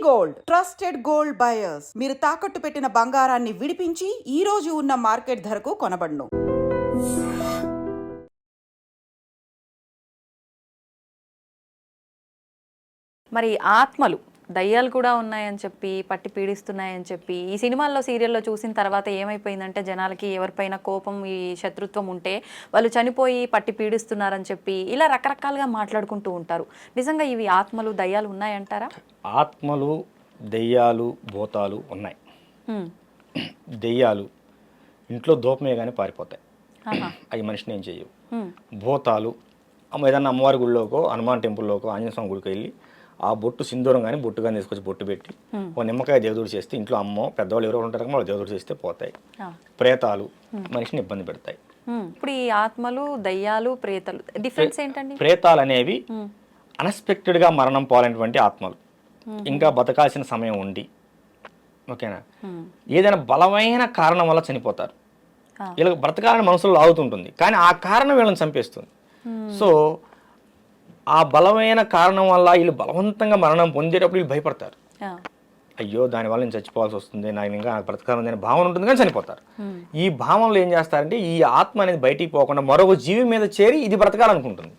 Gold trusted gold buyers మీరు తాకట్టు పెట్టిన బంగారాన్ని విడిపించి ఈ రోజు ఉన్న మార్కెట్ ధరకు కొనబడును. మరి ఆత్మలు దయ్యాలు కూడా ఉన్నాయని చెప్పి పట్టి పీడిస్తున్నాయని చెప్పి ఈ సినిమాల్లో సీరియల్లో చూసిన తర్వాత ఏమైపోయిందంటే జనాలకి ఎవరిపైన కోపం ఈ శత్రుత్వం ఉంటే వాళ్ళు చనిపోయి పట్టి పీడిస్తున్నారని చెప్పి ఇలా రకరకాలుగా మాట్లాడుకుంటూ ఉంటారు. నిజంగా ఇవి ఆత్మలు దయ్యాలు ఉన్నాయంటారా? ఆత్మలు దెయ్యాలు భూతాలు ఉన్నాయి. దెయ్యాలు ఇంట్లో దూపమే కానీ పారిపోతాయి, అవి మనిషిని ఏం చెయ్యవు. భూతాలు ఏదన్నా అమ్మవారి గుడిలోకో హనుమాన్ టెంపుల్లోకో ఆంజనేయ స్వామి గుడికి వెళ్ళి ఆ బొట్టు సింధూరం కానీ బొట్టు కానీ తీసుకొచ్చి బొట్టు పెట్టి ఓ నిమ్మకాయ దేవుడు చేస్తే ఇంట్లో అమ్మో పెద్దవాళ్ళు ఎవరో ఉంటారు వాళ్ళు దేవుడు చేస్తే పోతాయి. ప్రేతాలు మనిషిని ఇబ్బంది పెడతాయి. ఇప్పుడు ఈ ఆత్మలు దయ్యాలు ప్రేతాలు డిఫరెన్స్ ఏంటండి? ప్రేతాలు అనేవి అన్ఎక్స్పెక్టెడ్గా మరణం పోలేనటువంటి ఆత్మలు, ఇంకా బతకాల్సిన సమయం ఉండి ఓకేనా ఏదైనా బలమైన కారణం వల్ల చనిపోతారు. వీళ్ళకి బ్రతకాలని మనసులో లాగుతుంటుంది కానీ ఆ కారణం వీళ్ళని చంపేస్తుంది. సో ఆ బలమైన కారణం వల్ల వీళ్ళు బలవంతంగా మరణం పొందేటప్పుడు వీళ్ళు భయపడతారు. అయ్యో దానివల్ల నేను చచ్చిపోవాల్సి వస్తుంది, నాకు ఇంకా నాకు బ్రతకాలని అనే భావన ఉంటుంది కానీ చనిపోతారు. ఈ భావనలో ఏం చేస్తారంటే ఈ ఆత్మ అనేది బయటికి పోకుండా మరొక జీవి మీద చేరి ఇది బ్రతకాలనుకుంటుంది.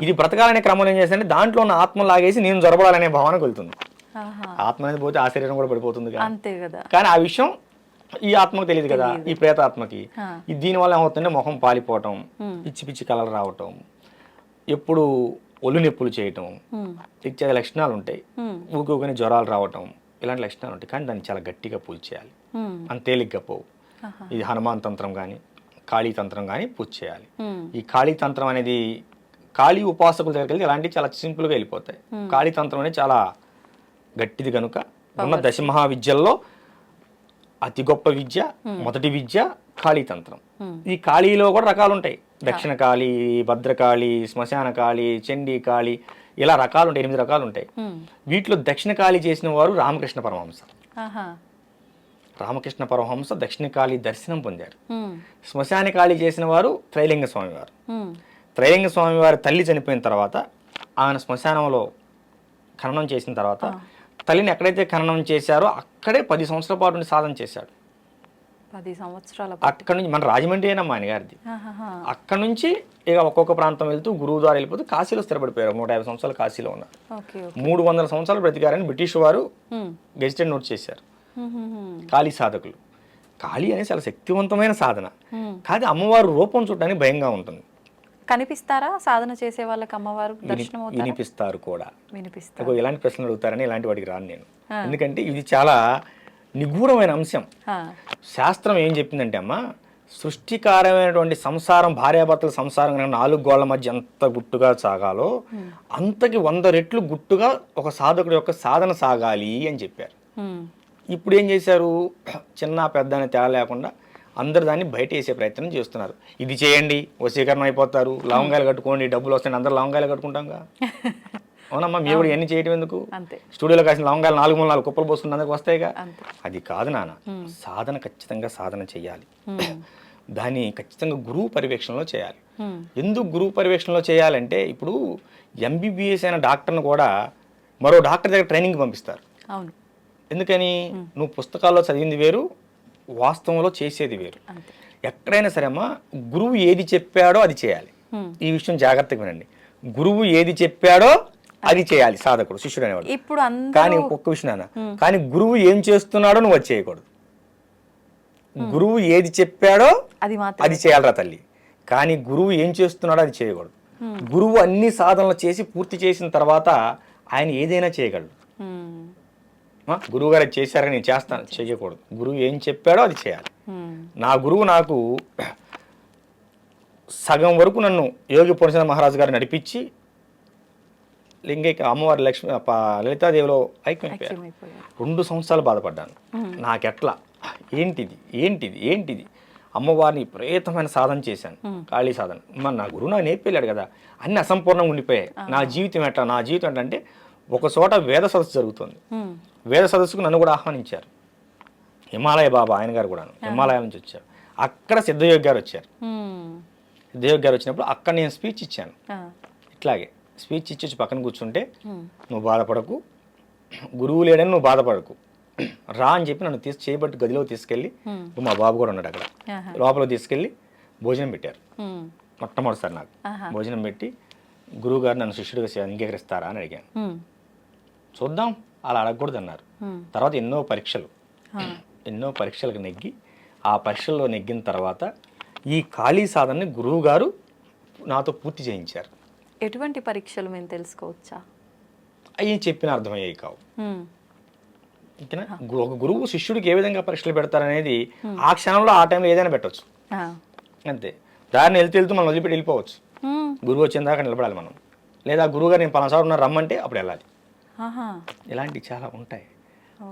ఇది బ్రతకాలనే క్రమంలో ఏం చేస్తారంటే దాంట్లో ఉన్న ఆత్మ లాగేసి నేను జరబడాలనే భావనకు వెళ్తుంది. ఆత్మ అనేది పోతే ఆ శరీరం కూడా పడిపోతుంది కదా. కానీ ఆ విషయం ఈ ఆత్మకు తెలియదు కదా, ఈ ప్రేతాత్మకి. దీనివల్ల ఏమవుతుందంటే మొహం పాలిపోవటం, పిచ్చి పిచ్చి కలలు రావటం, ఎప్పుడు ఒళ్ళు నొప్పులు చేయటం ఇత్యాది లక్షణాలు ఉంటాయి. ఊకొని జ్వరాలు రావటం ఇలాంటి లక్షణాలు ఉంటాయి. కానీ దాన్ని చాలా గట్టిగా పూజ చేయాలి, అంత తేలిగ్గా పోవు. ఇది హనుమాన్ తంత్రం కానీ కాళీ తంత్రం కానీ పూజ చేయాలి. ఈ కాళీ తంత్రం అనేది కాళీ ఉపాసకుల దగ్గరికి వెళ్తే ఇలాంటివి చాలా సింపుల్గా వెళ్ళిపోతాయి. కాళీ తంత్రం అనేది చాలా గట్టిది కనుక ఉన్న దశమహావిద్యల్లో అతి గొప్ప విద్య మొదటి విద్య కాళీ తంత్రం. ఈ కాళీలో కూడా రకాలు ఉంటాయి. దక్షిణ కాళీ, భద్రకాళి, శ్మశాన కాళీ, చండీ కాళీ, ఇలా రకాలు ఉంటాయి. 8 రకాలు ఉంటాయి. వీటిలో దక్షిణ కాళీ చేసిన వారు రామకృష్ణ పరమహంస. రామకృష్ణ పరమహంస దక్షిణ కాళీ దర్శనం పొందారు. శ్మశాన కాళీ చేసిన వారు త్రైలింగ స్వామి వారు. త్రైలింగ స్వామి వారి తల్లి చనిపోయిన తర్వాత ఆయన శ్మశానంలో ఖననం చేసిన తర్వాత తల్లిని ఎక్కడైతే ఖననం చేశారో అక్కడే 10 సంవత్సరాల పాటు సాధన చేశాడు. 10 సంవత్సరాల అక్కడ నుంచి మన రాజమండ్రి అయినా మా ఆయన గారిది. అక్కడ నుంచి ఇక ఒక్కొక్క ప్రాంతం వెళ్తూ గురువు ద్వారా వెళ్ళిపోతూ కాశీలో స్థిరపడిపోయారు. 150 సంవత్సరాలు కాశీలో ఉన్నారు. 300 సంవత్సరాలు బ్రతికారని బ్రిటిష్ వారు గెజిటెడ్ నోట్ చేశారు. కాళీ సాధకులు. కాళీ అనేది చాలా శక్తివంతమైన సాధన. కానీ అమ్మవారు రూపం చూడడానికి భయంగా ఉంటుంది. కనిపిస్తారా సాధన చేసే వాళ్ళకి అమ్మవారు? వినిపిస్తారు కూడా. ఇలాంటి ప్రశ్నలు అడుగుతారని ఇలాంటి వాటికి రాను నేను. ఎందుకంటే ఇది చాలా నిగూఢమైన అంశం. శాస్త్రం ఏం చెప్పిందంటే అమ్మ, సృష్టికారమైనటువంటి సంసారం, భార్యాభర్తల సంసారం 4 గోళ్ల మధ్య ఎంత గుట్టుగా సాగాలో అంతకి 100 రెట్లు గుట్టుగా ఒక సాధకుడి యొక్క సాధన సాగాలి అని చెప్పారు. ఇప్పుడు ఏం చేశారు, చిన్న పెద్ద అనే తేడా లేకుండా అందరు దాన్ని బయట వేసే ప్రయత్నం చేస్తున్నారు. ఇది చేయండి వశీకరణ అయిపోతారు, లవంగాలు కట్టుకోండి డబ్బులు వస్తాయి, అందరు లవంగాలు కట్టుకుంటాంగా. అవునమ్మా, మీరు కూడా ఎన్ని చేయటం ఎందుకు? స్టూడియోలో కాసిన లవంగాలు 4 కుప్పలు పోసుకుని అందరికి వస్తాయిగా. అది కాదు నాన్న, సాధన ఖచ్చితంగా సాధన చేయాలి. దాన్ని ఖచ్చితంగా గురువు పర్యవేక్షణలో చేయాలి. ఎందుకు గురువు పర్యవేక్షణలో చేయాలంటే ఇప్పుడు ఎంబీబీఎస్ అయిన డాక్టర్ను కూడా మరో డాక్టర్ దగ్గర ట్రైనింగ్ పంపిస్తారు. ఎందుకని? నువ్వు పుస్తకాల్లో చదివింది వేరు, వాస్తవంలో చేసేది వేరు. ఎక్కడైనా సరే అమ్మా, గురువు ఏది చెప్పాడో అది చేయాలి. ఈ విషయం జాగ్రత్తగా వినండి. గురువు ఏది చెప్పాడో అది చేయాలి సాధకుడు, శిష్యుడు అనేవాడు. ఇప్పుడు కానీ ఒక్క విషయం నాన్న, కానీ గురువు ఏం చేస్తున్నాడో నువ్వు అది చేయకూడదు. గురువు ఏది చెప్పాడో అది చేయాలరా తల్లి, కానీ గురువు ఏం చేస్తున్నాడో అది చేయకూడదు. గురువు అన్ని సాధనలు చేసి పూర్తి చేసిన తర్వాత ఆయన ఏదైనా చేయగలడు. గురువు గారు చేశారని నేను చేస్తాను చేయకూడదు. గురువు ఏం చెప్పాడో అది చేయాలి. నా గురువు నాకు సగం వరకు నన్ను యోగి పూర్ణచంద్ర మహారాజు గారు నడిపించి లింగైక అమ్మవారి లక్ష్మి లలితాదేవిలో ఐక్యమైపోయారు. 2 సంవత్సరాలు బాధపడ్డాను. నాకెట్లా ఏంటిది ఏంటిది ఏంటిది అమ్మవారిని విపరీతమైన సాధన చేశాను, కాళీ సాధన. మరి నా గురువు నాకు నేర్పేళ్ళాడు కదా, అన్ని అసంపూర్ణంగా ఉండిపోయాయి. నా జీవితం ఎట్లా, నా జీవితం ఏంటంటే ఒక చోట వేద సదస్సు జరుగుతుంది. వేద సదస్సుకు నన్ను కూడా ఆహ్వానించారు. హిమాలయ బాబా ఆయన గారు కూడా హిమాలయాల నుంచి వచ్చారు. అక్కడ సిద్ధయోగి గారు వచ్చారు. సిద్ధయోగి గారు వచ్చినప్పుడు అక్కడ నేను స్పీచ్ ఇచ్చాను. ఇట్లాగే స్పీచ్ ఇచ్చి పక్కన కూర్చుంటే, నువ్వు బాధపడకు, గురువు లేడని నువ్వు బాధపడకు, రా అని చెప్పి నన్ను చేయబట్టి గదిలో తీసుకెళ్ళి, మా బాబు కూడా ఉన్నాడు అక్కడ, లోపల తీసుకెళ్ళి భోజనం పెట్టారు. మొట్టమొదటిసారి నాకు భోజనం పెట్టి గురువు గారు నన్ను శిష్యుడిగా అంగీకరిస్తారా అని అడిగాను. చూద్దాం, అలా అడగకూడదు అన్నారు. తర్వాత ఎన్నో పరీక్షలకు నెగ్గి, ఆ పరీక్షల్లో నెగ్గిన తర్వాత ఈ ఖాళీ సాధనని గురువు గారు నాతో పూర్తి చేయించారు. ఎటువంటి పరీక్షలు మేము తెలుసుకోవచ్చా? అవి చెప్పిన అర్థమయ్యాయి కావు. ఓకేనా? ఒక గురువు శిష్యుడికి ఏ విధంగా పరీక్షలు పెడతారనేది ఆ క్షణంలో ఆ టైంలో ఏదైనా పెట్టవచ్చు, అంతే. దారిని వెళ్తూ మనం వదిలిపెట్టి వెళ్ళిపోవచ్చు. గురువు వచ్చిన దాకా నిలబడాలి మనం, లేదా గురువు గారు నేను పలానా ఉన్నారు రమ్మంటే అప్పుడు వెళ్ళాలి. ఇలాంటివి చాలా ఉంటాయి.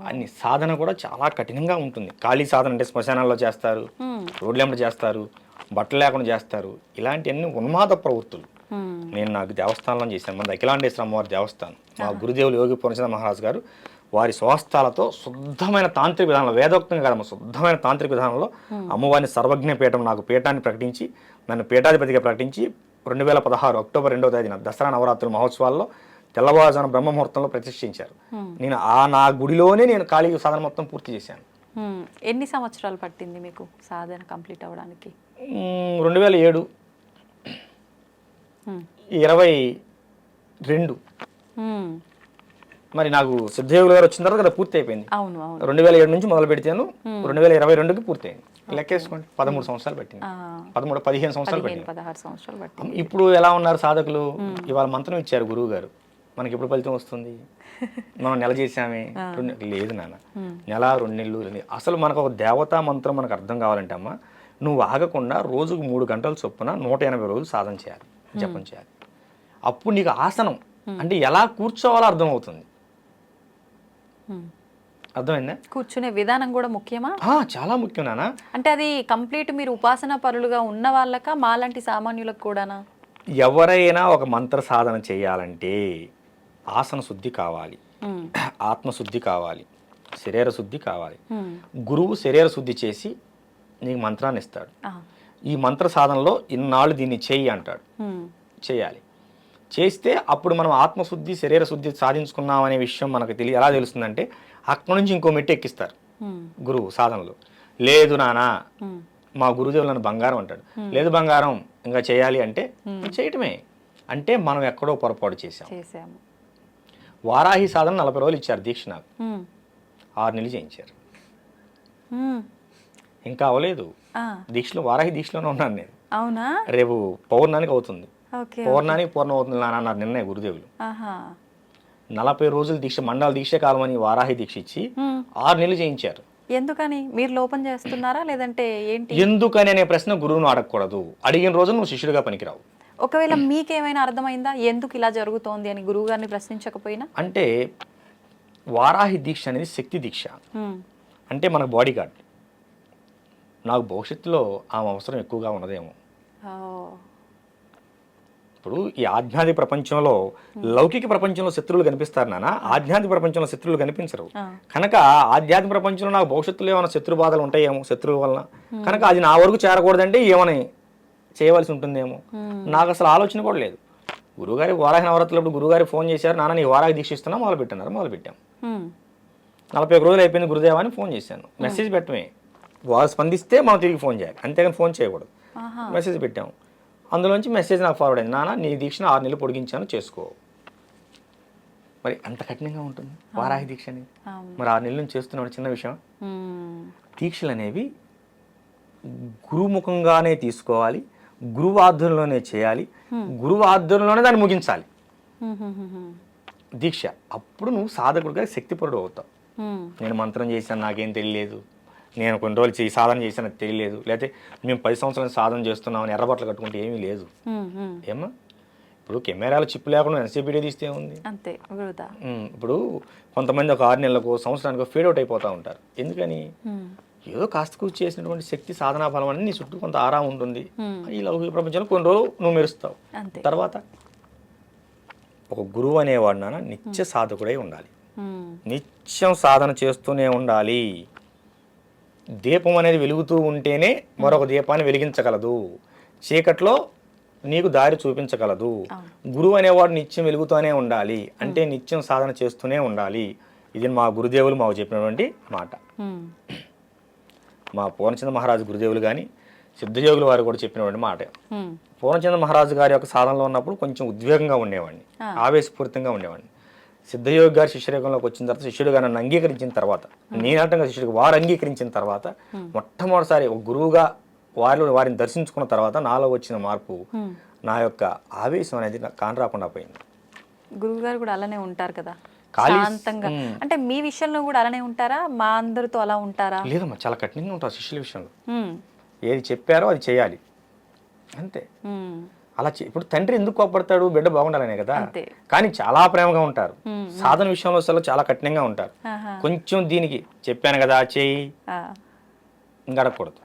అన్ని సాధన కూడా చాలా కఠినంగా ఉంటుంది. ఖాళీ సాధన అంటే శ్మశానాల్లో చేస్తారు, రోడ్లెంబడి చేస్తారు, బట్టలు లేకుండా చేస్తారు. ఇలాంటివన్నీ ఉన్మాద ప్రవృత్తులు. నేను నాకు దేవస్థానంలో చేశాను, మన అఖిలాండేశ్వర అమ్మవారి దేవస్థానం. మా గురుదేవులు యోగి పూర్ణచంద్ర మహారాజ్ గారు వారి స్వస్థాలతో శుద్ధమైన తాంత్రిక విధానంలో, వేదోక్తంగా కాదమ్మ, శుద్ధమైన తాంత్రిక విధానంలో అమ్మవారిని సర్వజ్ఞ పీఠం, నాకు పీఠాన్ని ప్రకటించి నన్ను పీఠాధిపతిగా ప్రకటించి 2016 అక్టోబర్ 2వ తేదీన దసరా నవరాత్రుల మహోత్సవాల్లో తెల్లవారుజామున బ్రహ్మముహూర్తంలో ప్రతిష్ఠించారు. నేను నా గుడిలోనే నేను ఖాళీ సాధన మొత్తం పూర్తి చేశాను. ఎన్ని సంవత్సరాలు పట్టింది మీకు సాధన కంప్లీట్ అవ్వడానికి? 2007 22 మరి నాకు సిద్ధయోగులు గారు వచ్చిన తర్వాత కదా పూర్తి అయిపోయింది. 2007 నుంచి మొదలు పెడితేను 2022కి పూర్తయింది. లెక్కేసుకోండి, 13 సంవత్సరాలు పట్టింది. 15 సంవత్సరాలు పట్టింది. ఇప్పుడు ఎలా ఉన్నారు సాధకులు? ఇవాళ మంత్రం ఇచ్చారు గురువు గారు, మనకి ఎప్పుడు ఫలితం వస్తుంది? మనం నెల చేసామే, లేదు నాన్న, నెల 2 నెలలు. అసలు మనకు ఒక దేవతా మంత్రం మనకు అర్థం కావాలంటే అమ్మ, నువ్వు ఆగకుండా రోజుకు 3 గంటల చొప్పున 180 రోజులు సాధన చేయాలి, జపం చేయాలి. అప్పుడు నీకు ఆసనం అంటే ఎలా కూర్చోవాలో అర్థమవుతుంది. అర్థమైందా? కూర్చునే విధానం కూడా ముఖ్యమా? చాలా ముఖ్యం నాన్న. అంటే అది కంప్లీట్ మీరు ఉపాసన పరులుగా ఉన్న వాళ్ళక, మాలాంటి సామాన్యులకు కూడానా? ఎవరైనా ఒక మంత్ర సాధన చేయాలంటే ఆసన శుద్ధి కావాలి, ఆత్మశుద్ధి కావాలి, శరీర శుద్ధి కావాలి. గురువు శరీర శుద్ధి చేసి నీకు మంత్రాన్ని ఇస్తాడు. ఈ మంత్ర సాధనలో ఇన్నాళ్ళు దీన్ని చెయ్యి అంటాడు, చేయాలి. చేస్తే అప్పుడు మనం ఆత్మశుద్ధి శరీర శుద్ధి సాధించుకున్నాం అనే విషయం మనకు ఎలా తెలుస్తుందంటే, అక్కడి నుంచి ఇంకో మెట్టు ఎక్కిస్తారు గురువు సాధనలో. లేదు నానా, మా గురుదేవులు నన్ను బంగారం అంటాడు. లేదు బంగారం, ఇంకా చేయాలి అంటే చేయటమే. అంటే మనం ఎక్కడో పొరపాటు చేసాము. వారాహి సాధన 40 రోజులు ఇచ్చారు దీక్ష, నాకు 6 నెలలు చేయించారు. ఇంకా అవ్వలేదు దీక్షలో, వారాహి దీక్షలోనే ఉన్నాను నేను. అవునా? రేపు పౌర్ణానికి అవుతుంది, పౌర్ణానికి పూర్ణం అవుతుంది అన్నారు నిన్నే గురుదేవులు. 40 రోజులు దీక్ష, మండల దీక్ష కాలమని వారాహి దీక్ష ఇచ్చి 6 నెలలు చేయించారు. ఎందుకని? మీరు లోపం చేస్తున్నారా లేదంటే ఏంటి? ఎందుకని అనే ప్రశ్న గురువును అడగకూడదు. అడిగిన రోజు నువ్వు శిష్యుడిగా పనికిరావు. ఒకవేళ మీకేమైనా అర్థమైందా ఎందుకు ఇలా జరుగుతోంది అని గురువు గారిని ప్రశ్నించకపోయినా? అంటే వారాహి దీక్ష అనేది శక్తి దీక్ష, అంటే మన బాడీ గార్డ్. నాకు భవిష్యత్తులో ఆమె అవసరం ఎక్కువగా ఉన్నదేమో. ఇప్పుడు ఈ ఆధ్యాత్మిక ప్రపంచంలో, లౌకిక ప్రపంచంలో శత్రువులు కనిపిస్తారు నాన్న, ఆధ్యాత్మిక ప్రపంచంలో శత్రువులు కనిపించరు. కనుక ఆధ్యాత్మిక ప్రపంచంలో నాకు భవిష్యత్తులో ఏమైనా శత్రు బాధలు ఉంటాయేమో శత్రువు వలన, కనుక అది నా వరకు చేరకూడదంటే ఏమని చేయవలసి ఉంటుందేమో. నాకు అసలు ఆలోచన కూడా లేదు. గురువుగారి వారాహి నవరాత్రులప్పుడు గురువుగారికి ఫోన్ చేశారు, నాన్న నీ వారాహి దీక్ష ఇస్తున్నా, మొదలుపెట్టాం. 41 రోజులు అయిపోయింది గురుదేవా అని ఫోన్ చేశాను. మెసేజ్ పెట్టమే, వాళ్ళు స్పందిస్తే మనం తిరిగి ఫోన్ చేయాలి, అంతేగాని ఫోన్ చేయకూడదు. మెసేజ్ పెట్టాము, అందులోంచి మెసేజ్ నాకు ఫార్వర్డ్ అయింది, నాన్న నీ దీక్షను 6 నెలలు పొడిగించాను, చేసుకో. మరి అంత కఠినంగా ఉంటుంది వారాహి దీక్ష అనేది. మరి 6 నెలల నుంచి చేస్తున్నాడు, చిన్న విషయం. దీక్షలు అనేవి గురుముఖంగానే తీసుకోవాలి, గురువు ఆధ్వర్యంలోనే చేయాలి, గురువు ఆధ్వర్యంలోనే దాన్ని ముగించాలి దీక్ష. అప్పుడు నువ్వు సాధకుడిగా శక్తిపరుడు అవుతావు. నేను మంత్రం చేశాను నాకేం తెలియలేదు, నేను కొన్ని రోజులు సాధన చేశాను అది తెలియలేదు, లేకపోతే మేము 10 సంవత్సరాలు సాధన చేస్తున్నామని ఎర్రబట్టలు కట్టుకుంటే ఏమీ లేదు. ఏమా ఇప్పుడు కెమెరాలు చిప్పు లేకుండా ఎంతసేపు వీడియో తీస్తే ఉంది అంతే. ఇప్పుడు కొంతమంది ఒక 6 నెలలకు సంవత్సరానికి ఫేడ్ అవుట్ అయిపోతూ ఉంటారు. ఎందుకని? ఏదో కాస్త కూర్చి చేసినటువంటి శక్తి సాధనా ఫలం అని నీ చుట్టూ కొంత ఆరా ఉంటుంది. ఈ లౌకిక ప్రపంచంలో కొన్ని రోజులు నువ్వు మెరుస్తావు. తర్వాత ఒక గురువు అనేవాడు నాన్న నిత్య సాధకుడై ఉండాలి, నిత్యం సాధన చేస్తూనే ఉండాలి. దీపం అనేది వెలుగుతూ ఉంటేనే మరొక దీపాన్ని వెలిగించగలదు, చీకట్లో నీకు దారి చూపించగలదు. గురువు అనేవాడు నిత్యం వెలుగుతూనే ఉండాలి, అంటే నిత్యం సాధన చేస్తూనే ఉండాలి. ఇది మా గురుదేవులు మాకు చెప్పినటువంటి మాట. మా పూర్ణచంద్ర మహారాజు గురుదేవులు కానీ సిద్ధయోగులు వారు కూడా చెప్పినటువంటి మాట. పూర్ణచంద్ర మహారాజు గారి యొక్క సాధనలో ఉన్నప్పుడు కొంచెం ఉద్వేగంగా ఉండేవాడిని, ఆవేశపూరితంగా ఉండేవాడిని. సిద్ధయోగి గారి శిష్యరేఖంలోకి వచ్చిన తర్వాత శిష్యుడుగా నన్ను అంగీకరించిన తర్వాత, నేనంటంగా శిష్యుడికి వారు అంగీకరించిన తర్వాత, మొట్టమొదటిసారి ఒక గురువుగా వారిని దర్శించుకున్న తర్వాత నాలో వచ్చిన మార్పు, నా యొక్క ఆవేశం అనేది కానరాకుండా పోయింది. గురువు గారు కూడా అలానే ఉంటారు కదా, శాంతంగా. అంటే మీ విషయంలో కూడా అలానే ఉంటారా, మా అందరితో అలా ఉంటారా? లేదమ్మా, చాలా కఠినంగా ఉంటారు శిష్యుల విషయంలో. ఏది చెప్పారో అది చేయాలి అంతే. అలా ఇప్పుడు తండ్రి ఎందుకు కోప్పడతాడు, బిడ్డ బాగుండాలనే కదా. కానీ చాలా ప్రేమగా ఉంటారు. సాధన విషయంలో అసలు చాలా కఠినంగా ఉంటారు. కొంచెం దీనికి చెప్పాను కదా చేయి ఇంకా అడగకూడదు.